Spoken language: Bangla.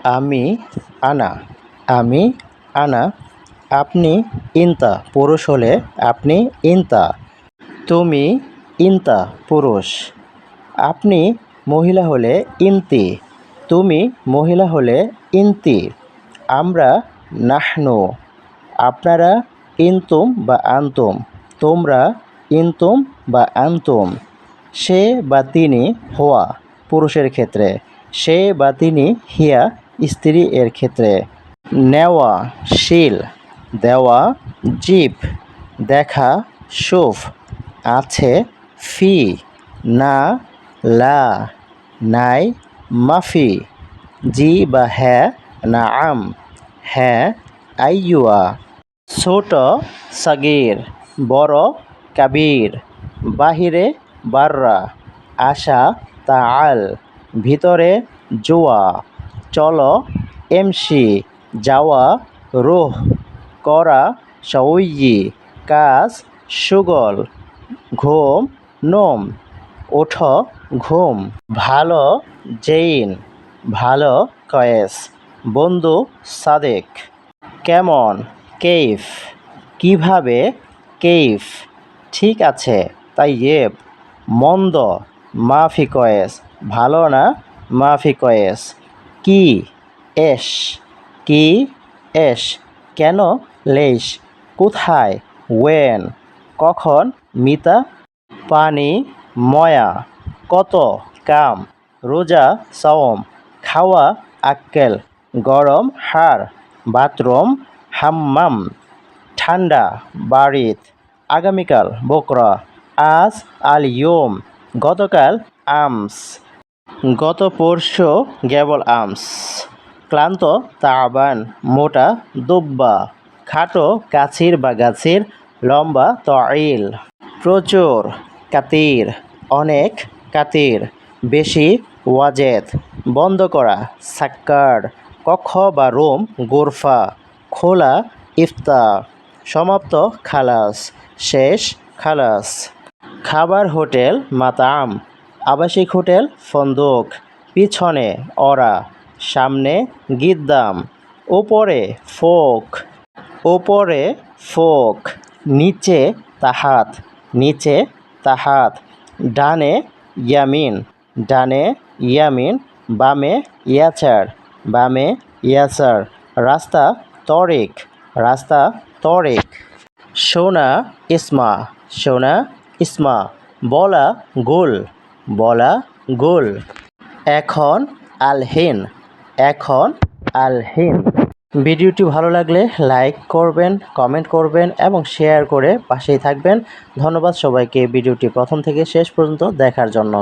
আমি আনা আমি আনা আপনি ইনতা পুরুষ হলে আপনি ইনতা তুমি ইনতা পুরুষ আপনি মহিলা হলে ইনতি তুমি মহিলা হলে ইনতি আমরা নাহনু আপনারা ইনতুম বা আনতুম তোমরা ইনতুম বা আনতুম সে বা তিনি হওয়া পুরুষের ক্ষেত্রে সে বা তিনি হিয়া স্ত্রী এর ক্ষেত্রে নেওয়া শিল দেওয়া জিপ দেখা সুফ আছে ফি না লা নাই মাফি জি বা হ্যাঁ না আম হ্যাঁ আইয়ুয়া ছোট সাগির বড় কাবির বাহিরে বাররা আশা তাআল ভিতরে জুয়া চলো এমসি যাওয়া রুহ করা সউয়ি কাজ সুগল ঘুম নোম ওঠ ঘুম ভালো জেইন ভালো কয়েস বন্ধু সাদেক কেমন কেইফ কিভাবে কেইফ ঠিক আছে তাইয়েব মন্দ মাফি কয়েস ভালো না মাফি কয়েস কি এশ কি এশ কেন লেশ কোথায় ওয়েন কখন মিতা পানি ময়া কত কাম রোজা সাওম খাওয়া আক্কেল গরম হাড় বাথরুম হাম্মাম ঠান্ডা বাড়িত আগামীকাল বকরা আজ আল ইয়ুম গতকাল আমস গত পরশু গেবল আমস ক্লান্ত তাবান মোটা দুব্বা খাটো কাছির বা গাছির লম্বা তইল প্রচুর কাতির অনেক কাতির বেশি ওয়াজেদ বন্ধ করা সাক্কার কক্ষ বা রুম গোরফা খোলা ইফতা সমাপ্ত খালাস শেষ খালাস খাবার হোটেল মাতাম আবাসিক হোটেল ফন্দুক পিছনে অরা সামনে গিদ্দাম ওপরে ফোক ওপরে ফোক নিচে তাহাত নিচে তাহাত ডানে ইয়ামিন বামে ইয়াচার বামে ইয়াসার রাস্তা তরিক সোনা ইসমা বলা গোল এখন আলহিন ভিডিওটি ভালো লাগলে লাইক করবেন কমেন্ট করবেন এবং শেয়ার করে পাশেই থাকবেন ধন্যবাদ সবাইকে ভিডিওটি প্রথম থেকে শেষ পর্যন্ত দেখার জন্য।